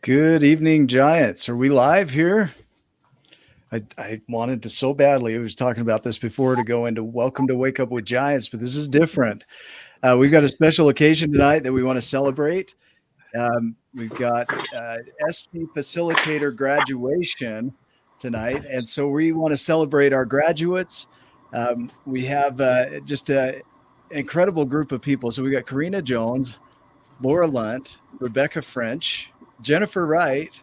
Good evening, Giants. Are we live here? I wanted to so badly. I was talking about this before to go into Welcome to Wake Up with Giants, but this is different. We've got a special occasion tonight that we want to celebrate. We've got SG Facilitator graduation tonight, and so we want to celebrate our graduates. We have just an incredible group of people. So we got Karina Jones, Laura Lunt, Rebecca French, Jennifer Wright,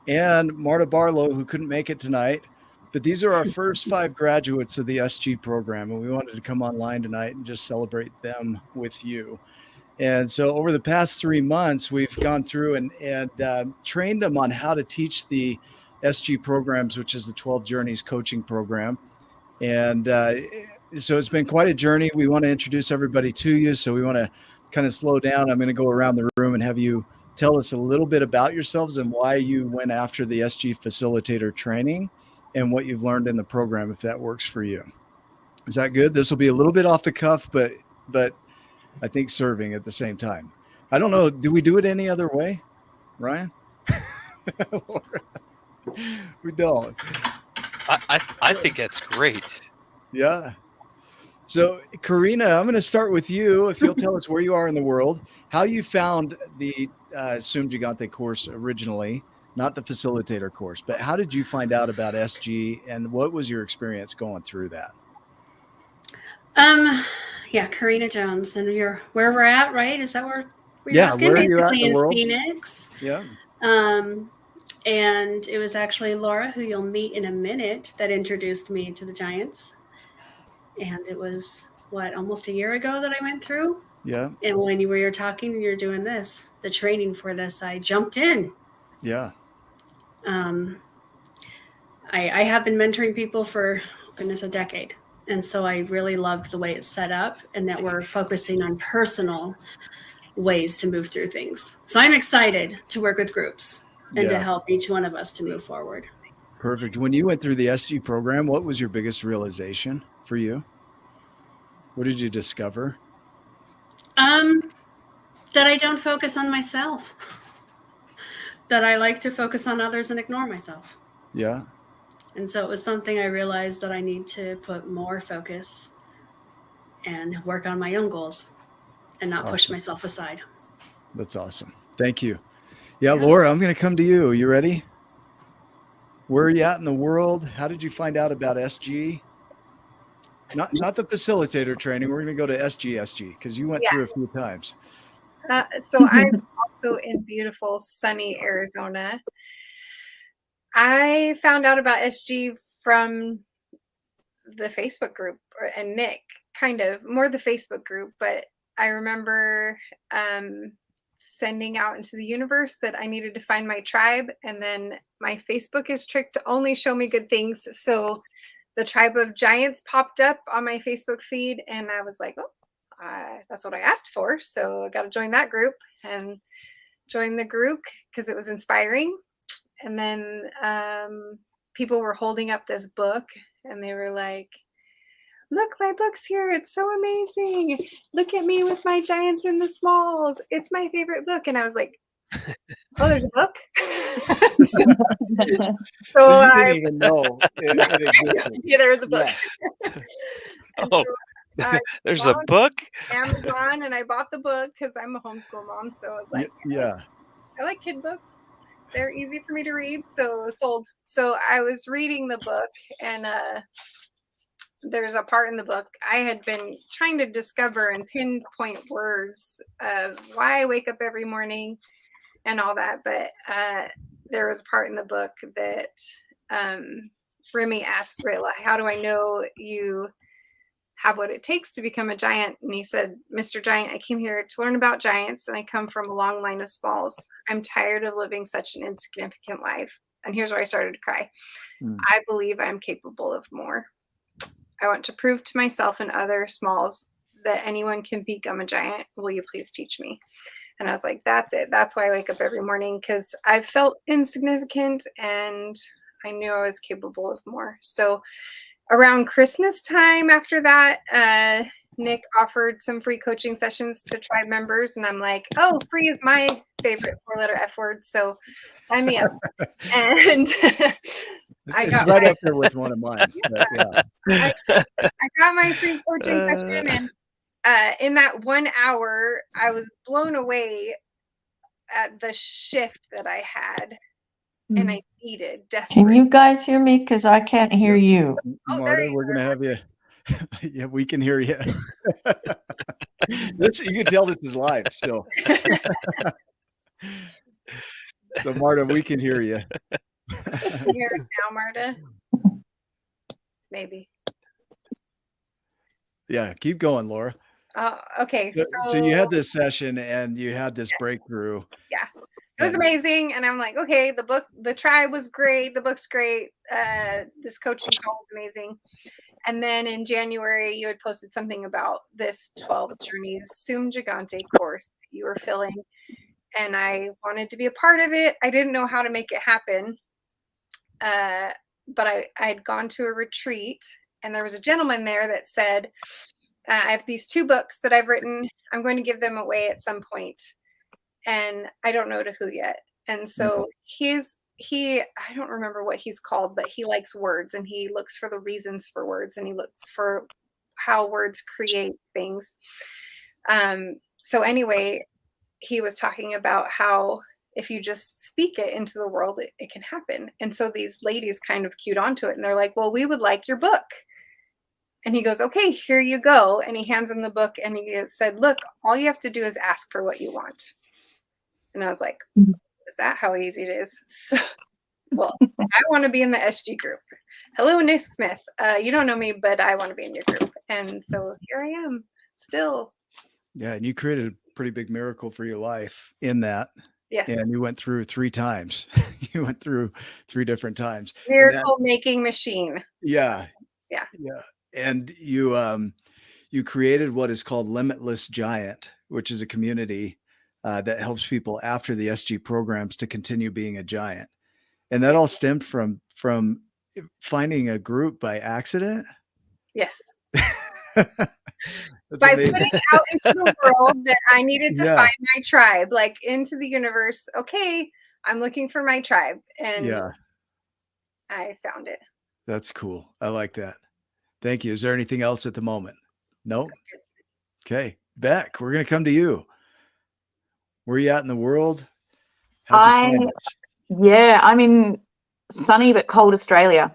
and Marta Barlow, who couldn't make it tonight. But these are our first 5 graduates of the SG program, and we wanted to come online tonight and just celebrate them with you. And so over the past 3 months, we've gone through and trained them on how to teach the SG programs, which is the 12 Journeys coaching program. And so it's been quite a journey. We want to introduce everybody to you. So we want to kind of slow down. I'm going to go around the room and have you tell us a little bit about yourselves and why you went after the SG Facilitator training and what you've learned in the program, if that works for you. Is that good? This will be a little bit off the cuff, but I think serving at the same time. I don't know. Do we do it any other way, Ryan? We don't. I think that's great. Yeah. So, Karina, I'm going to start with you. If you'll tell us where you are in the world, how you found the Sum Gigante course originally, not the facilitator course, but how did you find out about SG and what was your experience going through that? Yeah, Karina Jones, and you're where we're at, right? Is that where we're asking? Where are you at in the world? Phoenix. Yeah. And it was actually Laura, who you'll meet in a minute, that introduced me to the Giants. And it was, almost a year ago that I went through? Yeah. And when we were talking and you're doing this, the training for this, I jumped in. Yeah. I have been mentoring people for, goodness, a decade. And so I really loved the way it's set up and that we're focusing on personal ways to move through things. So I'm excited to work with groups and to help each one of us to move forward. Perfect. When you went through the SG program, what was your biggest realization for you? What did you discover? That I don't focus on myself. That I like to focus on others and ignore myself. Yeah. And so it was something I realized that I need to put more focus and work on my own goals and not push myself aside. That's awesome. Thank you. Yeah, Laura, I'm going to come to you. You ready? Where are you at in the world? How did you find out about SG? Not the facilitator training. We're going to go to SG because you went through a few times. So I'm also in beautiful, sunny Arizona. I found out about SG from the Facebook group and Nick, kind of more the Facebook group, but I remember sending out into the universe that I needed to find my tribe, and then my Facebook is tricked to only show me good things. So the tribe of Giants popped up on my Facebook feed, and I was like, oh, that's what I asked for. So I got to join that group and join the group because it was inspiring. And then people were holding up this book and they were like, look, my book's here. It's so amazing. Look at me with my Giants in the Smalls. It's my favorite book. And I was like, oh, there's a book? So you didn't even know it existed. Yeah, there was a book. Yeah. There's a book? Amazon, and I bought the book because I'm a homeschool mom. So I was like, I like kid books. They're easy for me to read. So sold. So I was reading the book, and there's a part in the book I had been trying to discover and pinpoint words of why I wake up every morning and all that. But there was a part in the book that Remy asked Rayla, how do I know you have what it takes to become a giant? And he said, Mr. Giant, I came here to learn about giants, and I come from a long line of smalls. I'm tired of living such an insignificant life. And here's where I started to cry. I believe I'm capable of more. I want to prove to myself and other smalls that anyone can become a giant. Will you please teach me? And I was like, that's it. That's why I wake up every morning, because I felt insignificant and I knew I was capable of more. So around Christmas time after that, Nick offered some free coaching sessions to tribe members. And I'm like, oh, free is my favorite 4-letter F word. So sign me up. And it's right up there with one of mine. But I got my free coaching session, and in that 1 hour, I was blown away at the shift that I had, and I needed desperately. Can you guys hear me? Because I can't hear you. Marta, we're going to have you. Yeah, we can hear you. You can tell this is live still. So, Marta, we can hear you. Can you hear us now, Marta? Maybe. Yeah, keep going, Laura. Okay. So you had this session and you had this breakthrough. Yeah. It was amazing. And I'm like, okay, the tribe was great. The book's great. This coaching call was amazing. And then in January, you had posted something about this 12 Journeys Sum Gigante course that you were filling. And I wanted to be a part of it. I didn't know how to make it happen. But I had gone to a retreat, and there was a gentleman there that said, I have these 2 books that I've written. I'm going to give them away at some point. And I don't know to who yet. And so I don't remember what he's called, but he likes words, and he looks for the reasons for words, and he looks for how words create things. So anyway, he was talking about how if you just speak it into the world, it can happen. And so these ladies kind of cued onto it, and they're like, well, we would like your book. And he goes, okay, here you go. And he hands them the book, and he said, look, all you have to do is ask for what you want. And I was like, is that how easy it is? So, well, I want to be in the SG group. Hello, Nick Smith. You don't know me, but I want to be in your group. And so here I am still. Yeah. And you created a pretty big miracle for your life in that. Yes. And you went through 3 times. You went through 3 different times. Miracle making machine. Yeah. Yeah. Yeah. And you created what is called Limitless Giant, which is a community that helps people after the SG programs to continue being a giant. And that all stemmed from finding a group by accident. Yes. By amazing. Putting out into the world that I needed to find my tribe, like into the universe. Okay, I'm looking for my tribe. And I found it. That's cool. I like that. Thank you. Is there anything else at the moment? No? Okay. Beck, we're going to come to you. Where are you at in the world? How'd you find us? Yeah, I'm in sunny but cold Australia,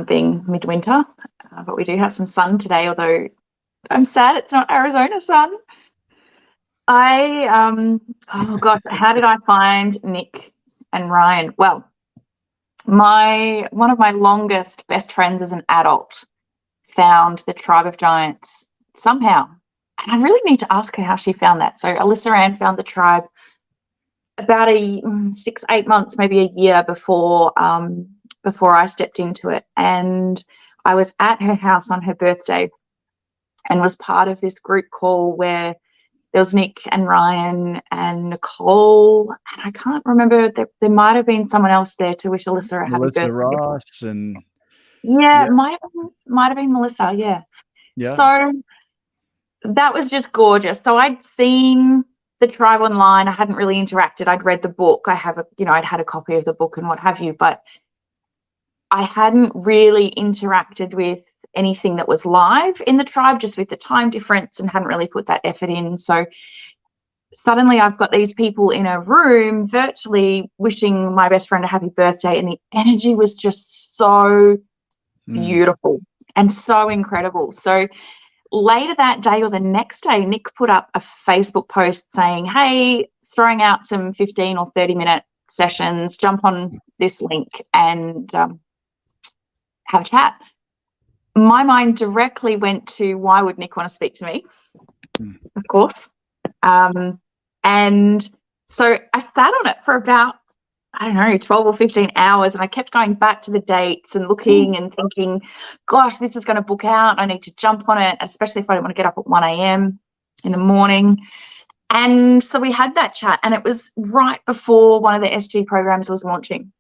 being midwinter. But we do have some sun today, although I'm sad it's not Arizona sun. Oh gosh, how did I find Nick and Ryan? Well, one of my longest best friends as an adult found the Tribe of Giants somehow. And I really need to ask her how she found that. So Alyssa Ann found the tribe about 6-8 months, maybe a year before I stepped into it. And I was at her house on her birthday and was part of this group call where there was Nick and Ryan and Nicole, and I can't remember, there might have been someone else there to wish Alyssa a happy birthday. Ross and it might have been Melissa, yeah. So that was just gorgeous. So I'd seen the tribe online. I hadn't really interacted. I'd read the book. I'd had a copy of the book and what have you, but I hadn't really interacted with anything that was live in the tribe, just with the time difference, and hadn't really put that effort in. So suddenly I've got these people in a room virtually wishing my best friend a happy birthday, and the energy was just so beautiful and so incredible. So later that day or the next day, Nick put up a Facebook post saying, hey, throwing out some 15 or 30-minute sessions, jump on this link and have a chat. My mind directly went to, why would Nick want to speak to me? Of course. And so I sat on it for about, 12 or 15 hours, and I kept going back to the dates and looking and thinking, gosh, this is going to book out. I need to jump on it, especially if I don't want to get up at 1 a.m. in the morning. And so we had that chat, and it was right before one of the SG programs was launching.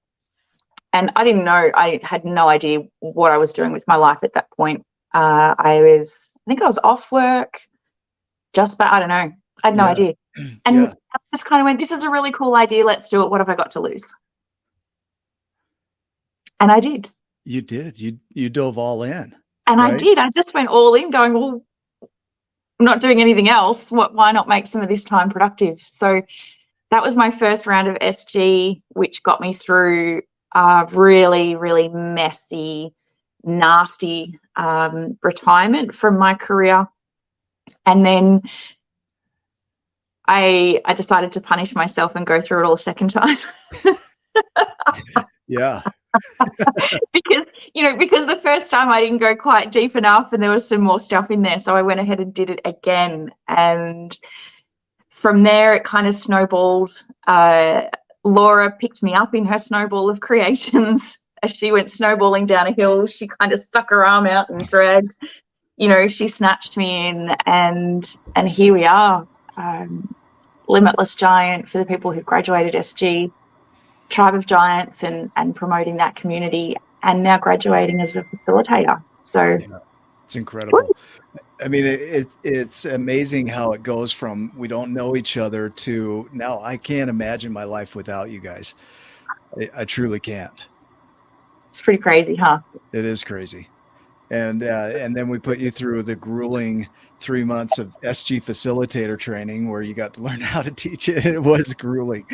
And I didn't know, I had no idea what I was doing with my life at that point. I think I was off work, just about, I don't know. I had no idea. And just kind of went, this is a really cool idea. Let's do it. What have I got to lose? And I did. You did. You dove all in. And right? I did. I just went all in going, well, I'm not doing anything else. Why not make some of this time productive? So that was my first round of SG, which got me through a really, really messy, nasty retirement from my career. And then I decided to punish myself and go through it all a second time. Yeah. because the first time I didn't go quite deep enough and there was some more stuff in there. So I went ahead and did it again. And from there, it kind of snowballed. Laura picked me up in her snowball of creations. As she went snowballing down a hill, she kind of stuck her arm out and dragged, she snatched me in, and here we are. Limitless Giant for the people who graduated SG, Tribe of Giants, and promoting that community, and now graduating as a facilitator. So yeah, it's incredible. Woo! I mean, it's amazing how it goes from we don't know each other to now I can't imagine my life without you guys. I truly can't. It's pretty crazy, huh? It is crazy. And then we put you through the grueling 3 months of SG Facilitator training where you got to learn how to teach it. It was grueling.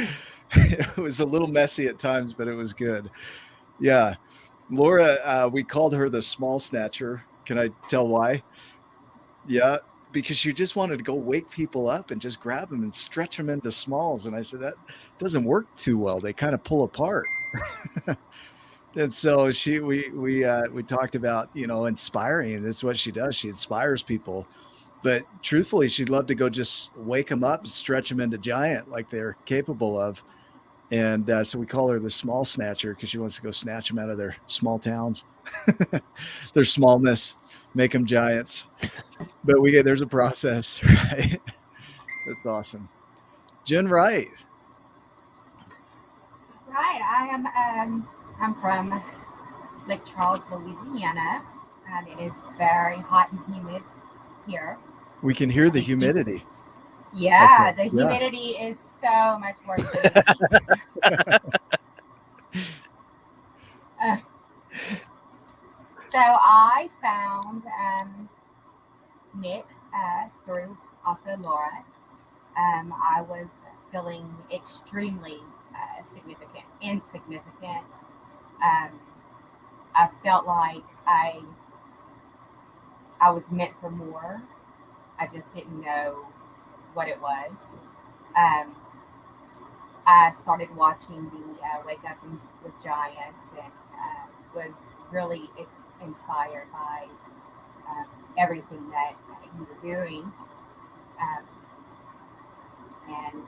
It was a little messy at times, but it was good. Yeah. Laura, we called her the small snatcher. Can I tell why? Yeah, because you just wanted to go wake people up and just grab them and stretch them into smalls. And I said, that doesn't work too well. They kind of pull apart. And so we talked about, inspiring. And this is what she does. She inspires people. But truthfully, she'd love to go just wake them up, stretch them into giant like they're capable of. And so we call her the small snatcher because she wants to go snatch them out of their small towns, their smallness, make them giants. But there's a process, right? That's awesome. Jen Wright. Right. I'm from Lake Charles, Louisiana. It is very hot and humid here. We can hear the humidity. Yeah, okay. The humidity is so much worse than so I found Nick through also Laura. I was feeling extremely insignificant. I felt like I was meant for more. I just didn't know what it was. I started watching the Wake Up with Giants and was really inspired by everything that you were doing. And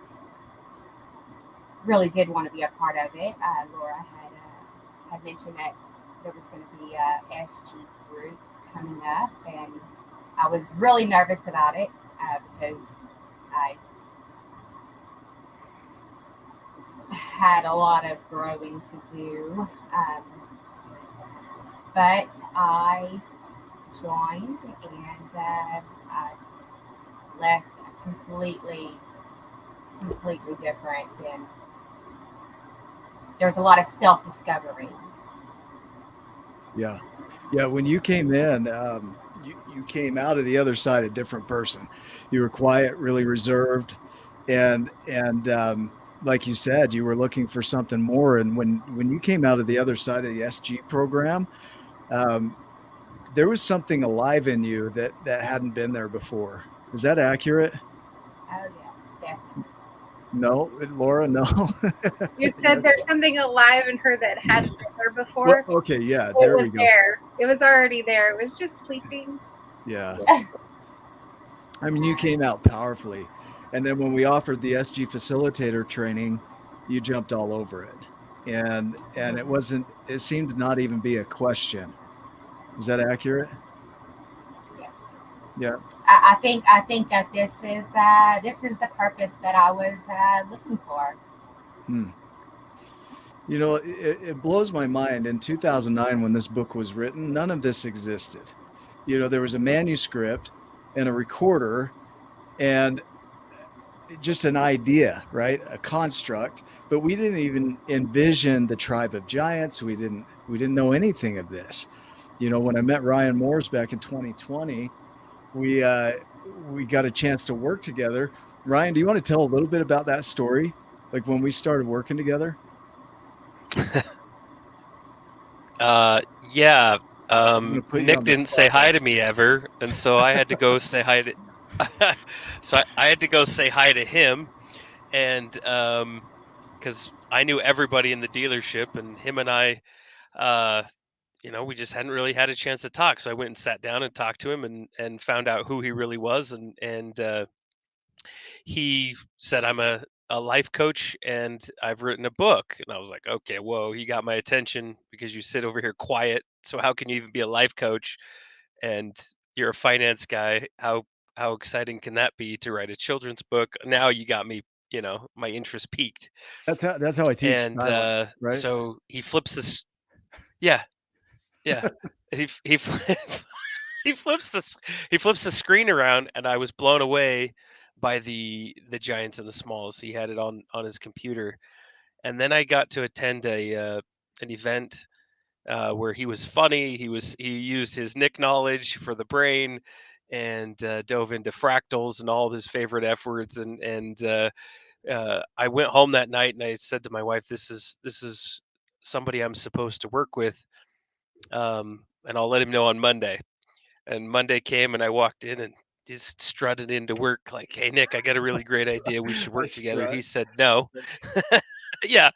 really did want to be a part of it. Laura had mentioned that there was going to be a SG group coming up, and I was really nervous about it because I had a lot of growing to do. But I joined and I left completely different than. There was a lot of self-discovery. Yeah. When you came in, you came out of the other side a different person. You were quiet, really reserved, and like you said, you were looking for something more. And when you came out of the other side of the SG program, there was something alive in you that hadn't been there before. Is that accurate? Oh yes, definitely. No, Laura, no. You said there's something alive in her that hadn't been there before. Well, okay, yeah, there we go. There. It was already there. It was just sleeping. Yeah. I mean, you came out powerfully. And then when we offered the SG Facilitator training, you jumped all over it. And it seemed to not even be a question. Is that accurate? Yes. Yeah. I think that this is the purpose that I was looking for. It blows my mind. In 2009, when this book was written, none of this existed. There was a manuscript and a recorder, and just an idea, right? A construct, but we didn't even envision the tribe of giants. We didn't know anything of this. When I met Ryan Moores back in 2020, we got a chance to work together. Ryan, do you want to tell a little bit about that story? Like when we started working together? Yeah. Nick didn't say hi to me ever, and so I had to go say hi to. So I had to go say hi to him, and because I knew everybody in the dealership, and him and I, we just hadn't really had a chance to talk. So I went and sat down and talked to him, and found out who he really was, and he said, I'm a life coach and I've written a book. And I was like, okay, whoa, he got my attention because you sit over here quiet. So how can you even be a life coach? And you're a finance guy. How exciting can that be to write a children's book? Now you got me, my interest peaked. That's how I teach And silence, right? so he flips this. Yeah. Yeah. he he flips the screen around, and I was blown away by the giants and the smalls. He had it on his computer, and then I got to attend an event where he was funny. He used his Nick knowledge for the brain, and dove into fractals and all of his favorite F words. And I went home that night and I said to my wife, "This is somebody I'm supposed to work with, and I'll let him know on Monday." And Monday came and I walked in and just strutted into work like, "Hey, Nick, I got a really great idea. We should work together." He said, "No." Yeah.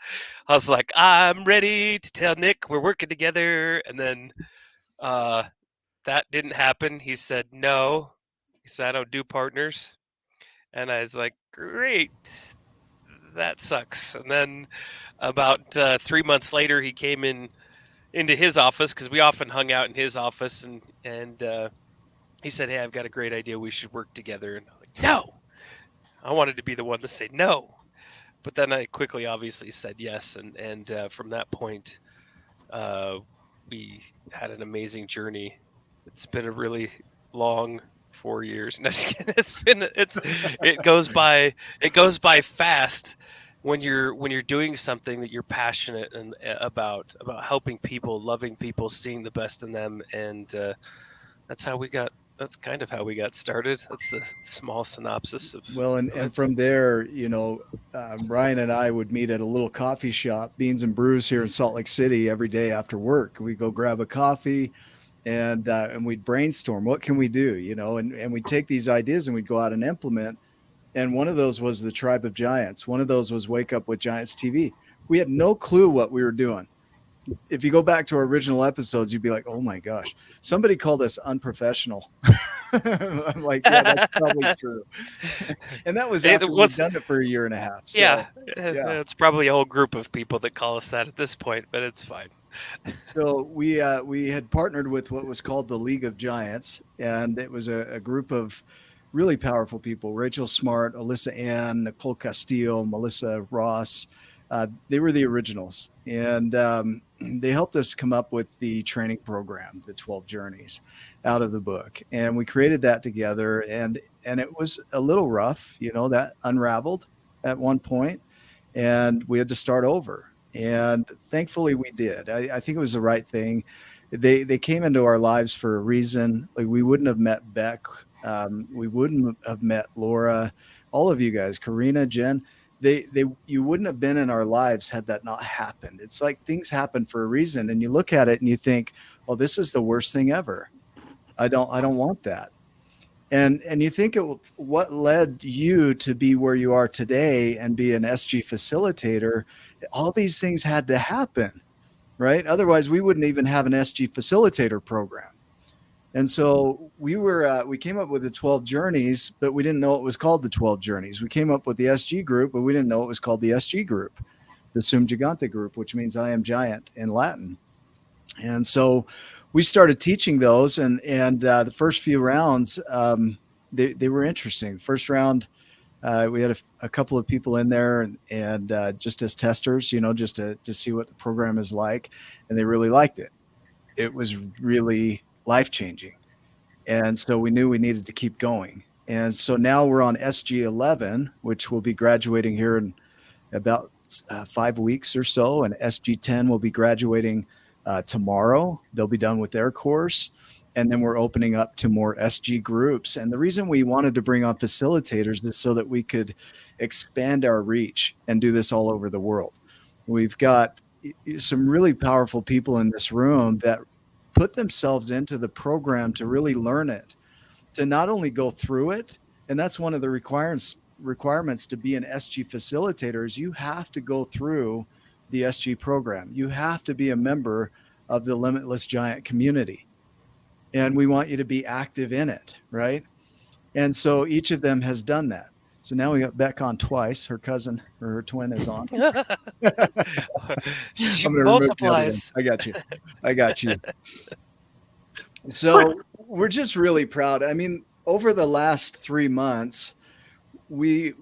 I was like, "I'm ready to tell Nick we're working together." And then that didn't happen. He said, "No." He said, "I don't do partners." And I was like, "Great. That sucks." And then about 3 months later, he came into his office because we often hung out in his office, and he said, "Hey, I've got a great idea. We should work together." And I was like, "No." I wanted to be the one to say no, but then I quickly, obviously, said yes. And from that point, we had an amazing journey. It's been a really long 4 years. No, just kidding. It goes by fast when you're doing something that you're passionate and about helping people, loving people, seeing the best in them, and that's kind of how we got started. That's the small synopsis of. Well, and from there, Ryan and I would meet at a little coffee shop, Beans and Brews here in Salt Lake City, every day after work. We go grab a coffee, and we'd brainstorm. What can we do? And we'd take these ideas and we'd go out and implement. And one of those was the Tribe of Giants. One of those was Wake Up with Giants TV. We had no clue what we were doing. If you go back to our original episodes, you'd be like, "Oh my gosh, somebody called us unprofessional." I'm like, yeah, that's probably true. And that was after we'd done it for a year and a half. So, yeah, it's probably a whole group of people that call us that at this point, but it's fine. So we had partnered with what was called the League of Giants, and it was a group of really powerful people: Rachel Smart, Alyssa Ann, Nicole Castillo, Melissa Ross. They were the originals, and they helped us come up with the training program, the 12 Journeys, out of the book. And we created that together, and it was a little rough, that unraveled at one point, and we had to start over. And thankfully we did. I think it was the right thing. They came into our lives for a reason. Like, we wouldn't have met Beck. We wouldn't have met Laura, all of you guys, Karina, Jen. You wouldn't have been in our lives had that not happened. It's like things happen for a reason, and you look at it and you think, "Well, this is the worst thing ever. I don't want that." And you think what led you to be where you are today and be an SG facilitator. All these things had to happen, right? Otherwise, we wouldn't even have an SG facilitator program. And so we came up with the 12 Journeys, but we didn't know it was called the 12 Journeys. We came up with the SG group, but we didn't know it was called the SG group, the Sum Gigante group, which means I am giant in Latin. And so we started teaching those, and the first few rounds, they were interesting. First round, we had a couple of people in there, and just as testers, just to see what the program is like, and they really liked it. It was really life-changing. And so we knew we needed to keep going. And so now we're on SG 11, which will be graduating here in about 5 weeks or so. And SG 10 will be graduating tomorrow. They'll be done with their course. And then we're opening up to more SG groups. And the reason we wanted to bring on facilitators is so that we could expand our reach and do this all over the world. We've got some really powerful people in this room that put themselves into the program to really learn it, to not only go through it. And that's one of the requirements to be an SG facilitator is you have to go through the SG program. You have to be a member of the Limitless Giant community. And we want you to be active in it, right? And so each of them has done that. So now we got Beck on twice. Her cousin or her twin is on. She multiplies. I got you. So we're just really proud. I mean, over the last 3 months, we've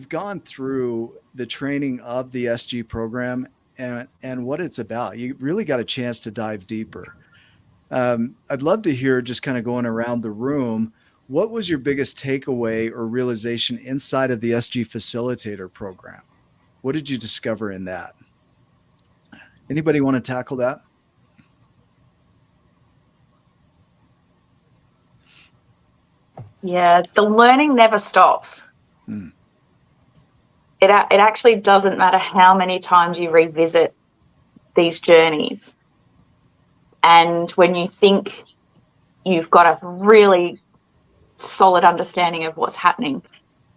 gone through the training of the SG program and what it's about. You really got a chance to dive deeper. I'd love to hear, just kind of going around the room, what was your biggest takeaway or realization inside of the SG Facilitator program? What did you discover in that? Anybody want to tackle that? Yeah, the learning never stops. It actually doesn't matter how many times you revisit these journeys. And when you think you've got a really solid understanding of what's happening,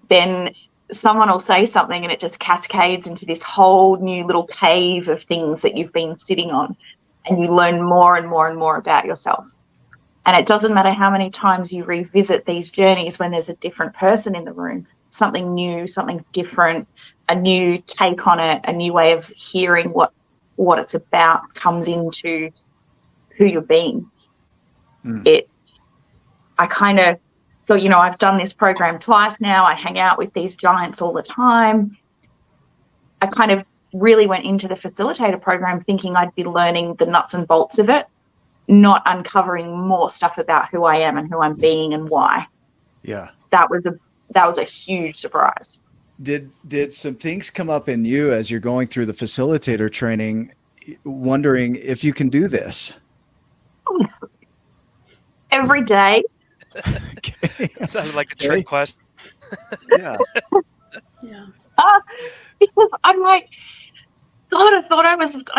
then someone will say something and it just cascades into this whole new little cave of things that you've been sitting on, and you learn more and more and more about yourself. And it doesn't matter how many times you revisit these journeys when there's a different person in the room, something new, something different, a new take on it, a new way of hearing what it's about comes into who you're being. I kind of thought, I've done this program twice now. I hang out with these giants all the time. I kind of really went into the facilitator program thinking I'd be learning the nuts and bolts of it, not uncovering more stuff about who I am and who I'm being and why. Yeah. That was a huge surprise. Did some things come up in you as you're going through the facilitator training, wondering if you can do this? Every day. Okay. It sounded like a trick question. Yeah. Yeah. Because I'm like, God, I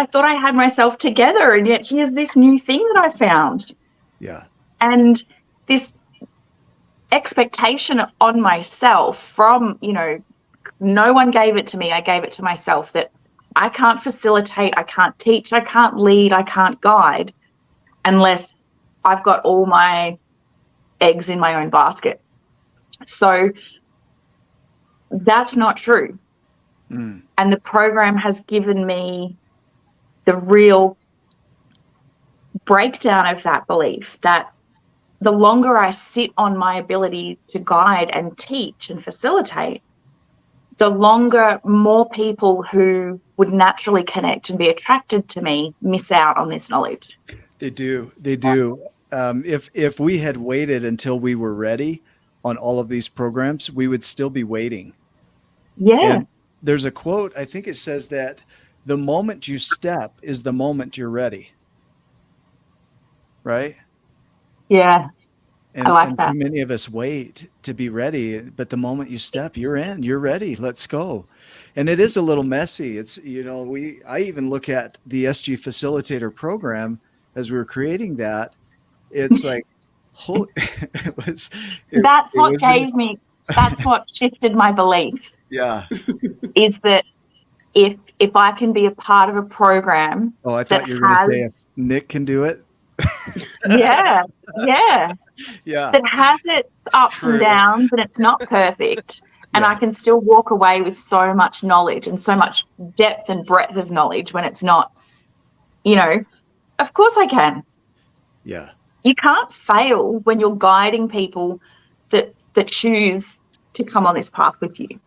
thought I had myself together, and yet here's this new thing that I found. Yeah. And this expectation on myself from, no one gave it to me. I gave it to myself, that I can't facilitate, I can't teach, I can't lead, I can't guide unless I've got all my eggs in my own basket. So that's not true. And the program has given me the real breakdown of that belief, that the longer I sit on my ability to guide and teach and facilitate, the longer more people who would naturally connect and be attracted to me miss out on this knowledge. They do. If we had waited until we were ready on all of these programs, we would still be waiting. Yeah. And there's a quote, I think it says that the moment you step is the moment you're ready. Right? Yeah. And, I like that. Too many of us wait to be ready, but the moment you step, you're in, you're ready. Let's go. And it is a little messy. It's, I even look at the SG Facilitator program as we were creating that. It's like, that's what shifted my belief. Yeah. Is that if I can be a part of a program. Oh, I thought you were going to say if Nick can do it. Yeah. That has its ups and downs, and it's not perfect. And I can still walk away with so much knowledge and so much depth and breadth of knowledge when it's not, of course I can. Yeah. You can't fail when you're guiding people that choose to come on this path with you.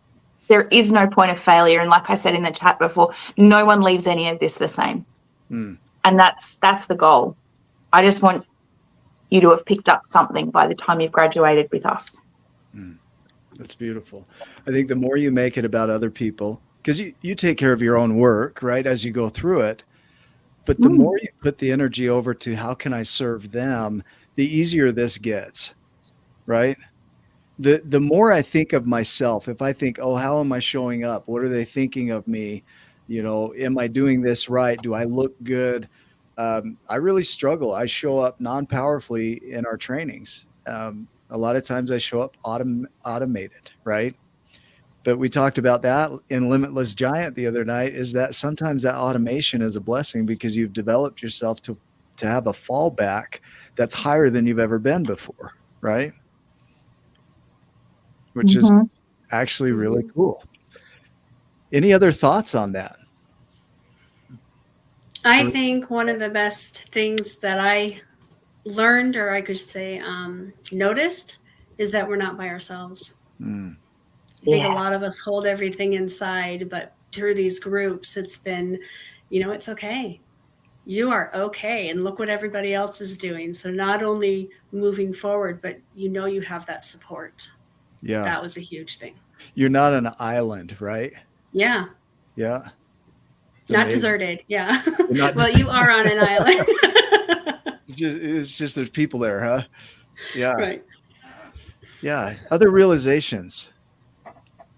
There is no point of failure. And like I said in the chat before, no one leaves any of this the same. And that's the goal. I just want you to have picked up something by the time you've graduated with us. That's beautiful. I think the more you make it about other people, because you take care of your own work, right, as you go through it, but the more you put the energy over to how can I serve them, the easier this gets, right? The more I think of myself, if I think, oh, how am I showing up? What are they thinking of me? Am I doing this right? Do I look good? I really struggle. I show up non-powerfully in our trainings. A lot of times I show up automated, right? But we talked about that in Limitless Giant the other night, is that sometimes that automation is a blessing because you've developed yourself to have a fallback that's higher than you've ever been before, right? Which is actually really cool. Any other thoughts on that? I think one of the best things that I learned, or I could say noticed, is that we're not by ourselves. I think a lot of us hold everything inside, but through these groups, it's been, it's okay. You are okay. And look what everybody else is doing. So not only moving forward, but you have that support. Yeah. That was a huge thing. You're not an island, right? Yeah. Yeah. Not deserted. Yeah. Well, you are on an island. It's just there's people there, huh? Yeah. Right. Yeah. Other realizations.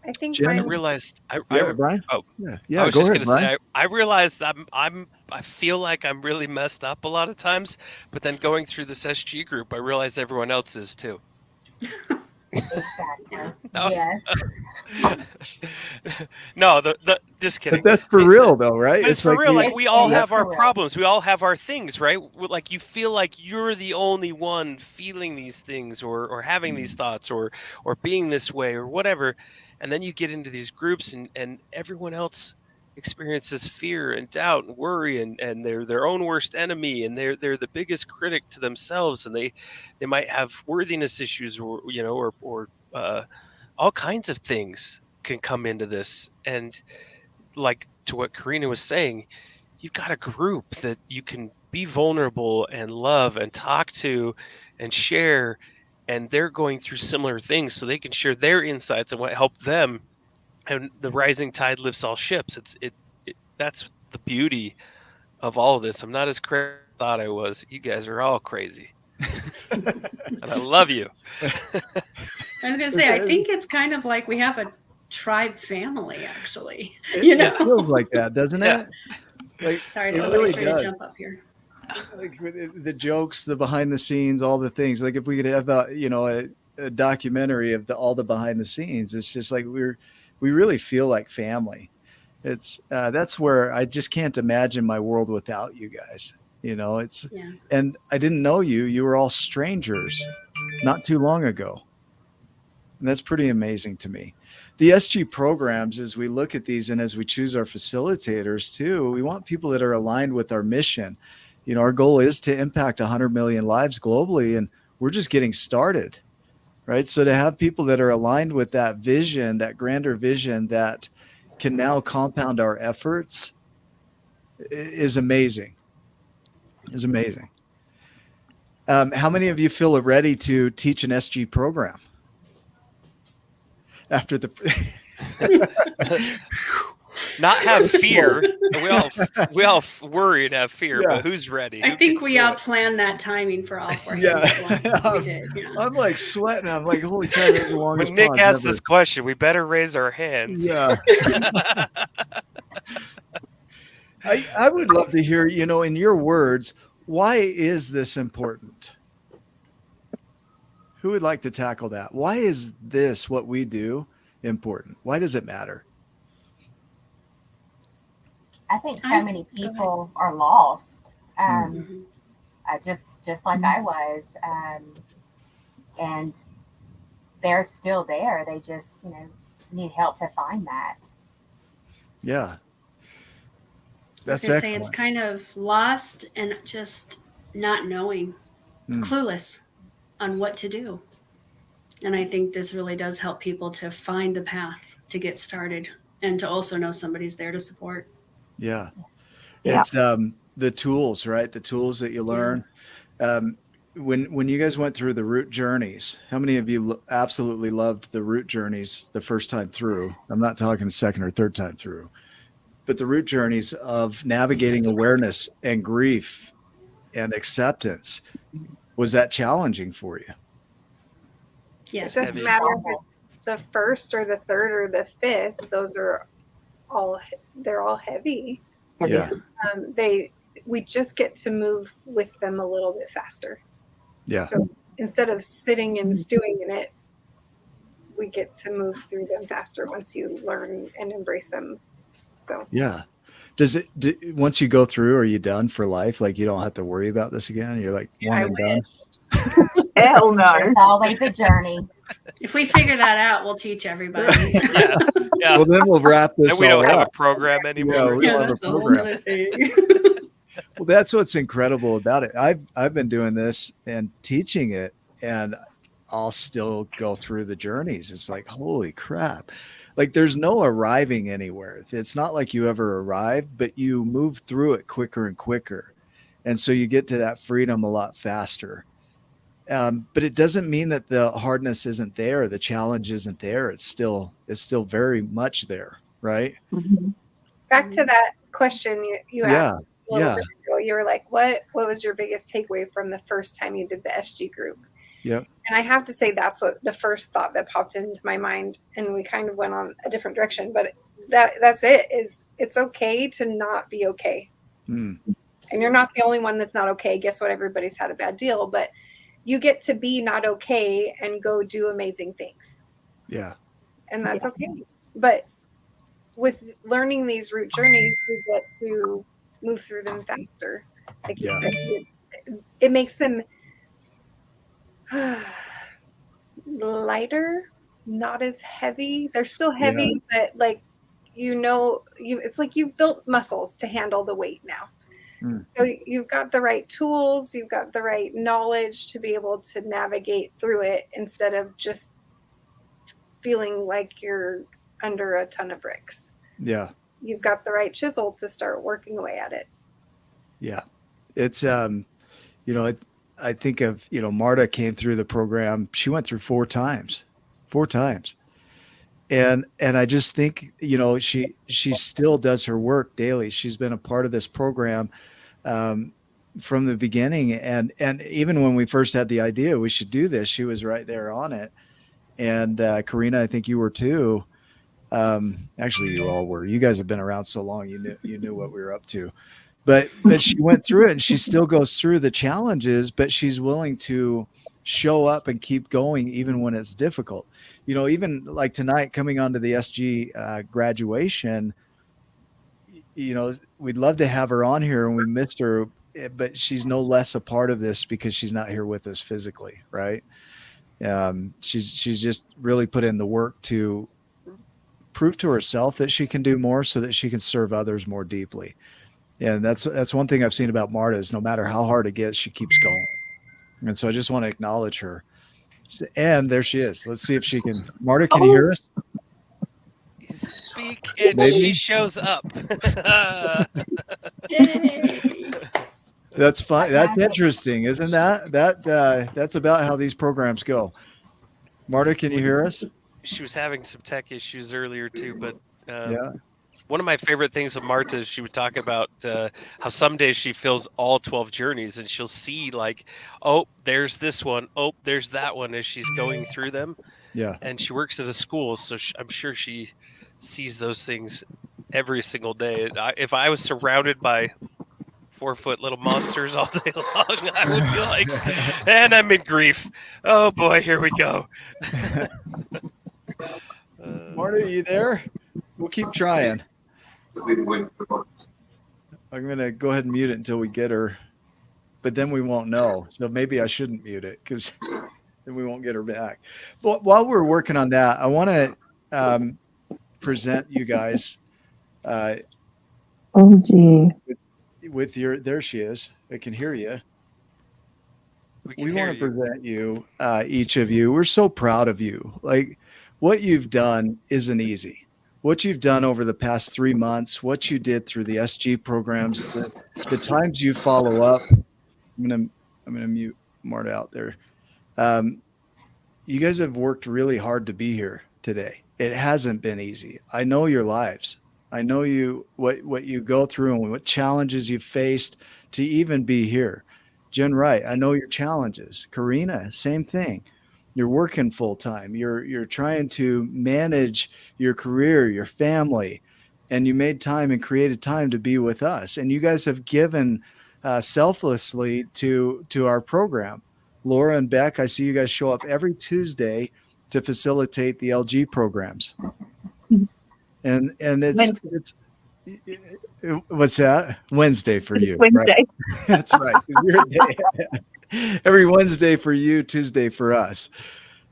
I think I realized. Brian. Oh, yeah. I was go just ahead, gonna Brian. say. I realized I feel like I'm really messed up a lot of times, but then going through this SG group, I realized everyone else is too. Exactly. No. Yes. No, just kidding. But that's for real, though, right? But it's for real. Like we all have our real. problems. We all have our things, right? Like you feel like you're the only one feeling these things, or having these thoughts, or being this way, or whatever. And then you get into these groups, and everyone else experiences fear and doubt and worry, and they're their own worst enemy, and they're the biggest critic to themselves, and they might have worthiness issues, or all kinds of things can come into this. And like to what Karina was saying, you've got a group that you can be vulnerable and love and talk to and share, and they're going through similar things, so they can share their insights and what helped them. And the rising tide lifts all ships. That's the beauty of all of this. I'm not as crazy as I thought I was. You guys are all crazy. And I love you. I was gonna say, I think it's kind of like we have a tribe family, actually. It feels like that, doesn't it? Like, sorry, somebody's trying to jump up here. Like the jokes, the behind the scenes, all the things. Like if we could have a documentary of all the behind the scenes, it's just like we really feel like family. It's that's where I just can't imagine my world without you guys. And I didn't know you. You were all strangers not too long ago. And that's pretty amazing to me. The SG programs, as we look at these and as we choose our facilitators too, we want people that are aligned with our mission. Our goal is to impact 100 million lives globally, and we're just getting started, right? So to have people that are aligned with that vision, that grander vision that can now compound our efforts is amazing. How many of you feel ready to teach an SG program? After the not have fear. We all worry and have fear, but who's ready? I think we all planned that timing for all 4 hands at once. We did. Yeah. I'm like sweating. I'm like, holy cow! When Nick asks this question, we better raise our hands. Yeah. I would love to hear, in your words, why is this important? Who would like to tackle that? Why is this, what we do, important? Why does it matter? I think so many people are lost. Just like I was. And they're still there. They just, need help to find that. Yeah. That's excellent. Say it's kind of lost and just not knowing, clueless on what to do. And I think this really does help people to find the path to get started and to also know somebody's there to support. Yeah. It's the tools, right? The tools that you learn. when you guys went through the route journeys, how many of you absolutely loved the route journeys the first time through? I'm not talking second or third time through, but the route journeys of navigating awareness and grief and acceptance. Was that challenging for you? Yes. It doesn't matter if it's the first or the third or the fifth. Those are they're all heavy. Yeah. We just get to move with them a little bit faster. Yeah. So instead of sitting and stewing in it, we get to move through them faster once you learn and embrace them. So yeah. Once you go through, are you done for life? Like you don't have to worry about this again? You're like one and done? Hell no. There's always a journey. If we figure that out, we'll teach everybody. Yeah. Well, then we'll wrap this Then we don't have up. a program anymore. we don't have that's a a whole program. other thing. Well, that's what's incredible about it. I've been doing this and teaching it, and I'll still go through the journeys. It's like, holy crap. Like there's no arriving anywhere. It's not like you ever arrive, but you move through it quicker and quicker. And so you get to that freedom a lot faster. But it doesn't mean that the hardness isn't there. The challenge isn't there. It's still very much there. Right. Mm-hmm. back to that question you asked a little Yeah. bit ago. You were like, what was your biggest takeaway from the first time you did the SG group? Yep. And I have to say that's what the first thought that popped into my mind, and we kind of went on a different direction, but that's it. Is it's okay to not be okay. Mm. And you're not the only one that's not okay. Guess what? Everybody's had a bad deal, but you get to be not okay and go do amazing things. Yeah. And that's okay. But with learning these route journeys, we get to move through them faster. Like you said, it makes them lighter, not as heavy. They're still heavy, but like it's like you've built muscles to handle the weight now. So you've got the right tools, you've got the right knowledge to be able to navigate through it instead of just feeling like you're under a ton of bricks. Yeah. You've got the right chisel to start working away at it. Yeah. It's, I think of, Marta came through the program. She went through four times. And I just think, she still does her work daily. She's been a part of this program from the beginning. And even when we first had the idea we should do this, she was right there on it. And Karina, I think you were too. Actually, you all were. You guys have been around so long, you knew what we were up to. But she went through it, and she still goes through the challenges, but she's willing to show up and keep going even when it's difficult. Even like tonight coming onto the SG graduation, we'd love to have her on here, and we missed her, but she's no less a part of this because she's not here with us physically, right? She's just really put in the work to prove to herself that she can do more so that she can serve others more deeply. And that's one thing I've seen about Marta is no matter how hard it gets, she keeps going. And so I just want to acknowledge her. And there she is. Let's see if she can. Marta, can you hear us? Speak and she shows up. Yay. That's fine. That's interesting, isn't that? That's about how these programs go. Marta, can you hear us? She was having some tech issues earlier too, but Yeah. one of my favorite things of Marta is she would talk about how some days she fills all 12 journeys, and she'll see like, oh, there's this one, oh, there's that one as she's going through them. Yeah. And she works at a school, so I'm sure she sees those things every single day. If I was surrounded by 4-foot little monsters all day long, I would be like, and I'm in grief. Oh boy, here we go. Marta, are you there? We'll keep trying. I'm going to go ahead and mute it until we get her, but then we won't know. So maybe I shouldn't mute it because then we won't get her back. But while we're working on that, I want to present you guys Oh, gee. with your, there she is. I can hear you. We hear want to you. present you, each of you. We're so proud of you. Like what you've done isn't easy. What you've done over the past 3 months, what you did through the SG programs, the times you follow up. I'm gonna mute Marta out there. You guys have worked really hard to be here today. It hasn't been easy. I know your lives. I know what you go through and what challenges you've faced to even be here. Jen Wright, I know your challenges. Karina, same thing. You're working full time. You're trying to manage your career, your family, and you made time and created time to be with us. And you guys have given selflessly to our program. Laura and Beck, I see you guys show up every Tuesday to facilitate the LG programs. And it's what's that? Wednesday for you. Wednesday. Right? That's right. You're a day every Wednesday for you, Tuesday for us.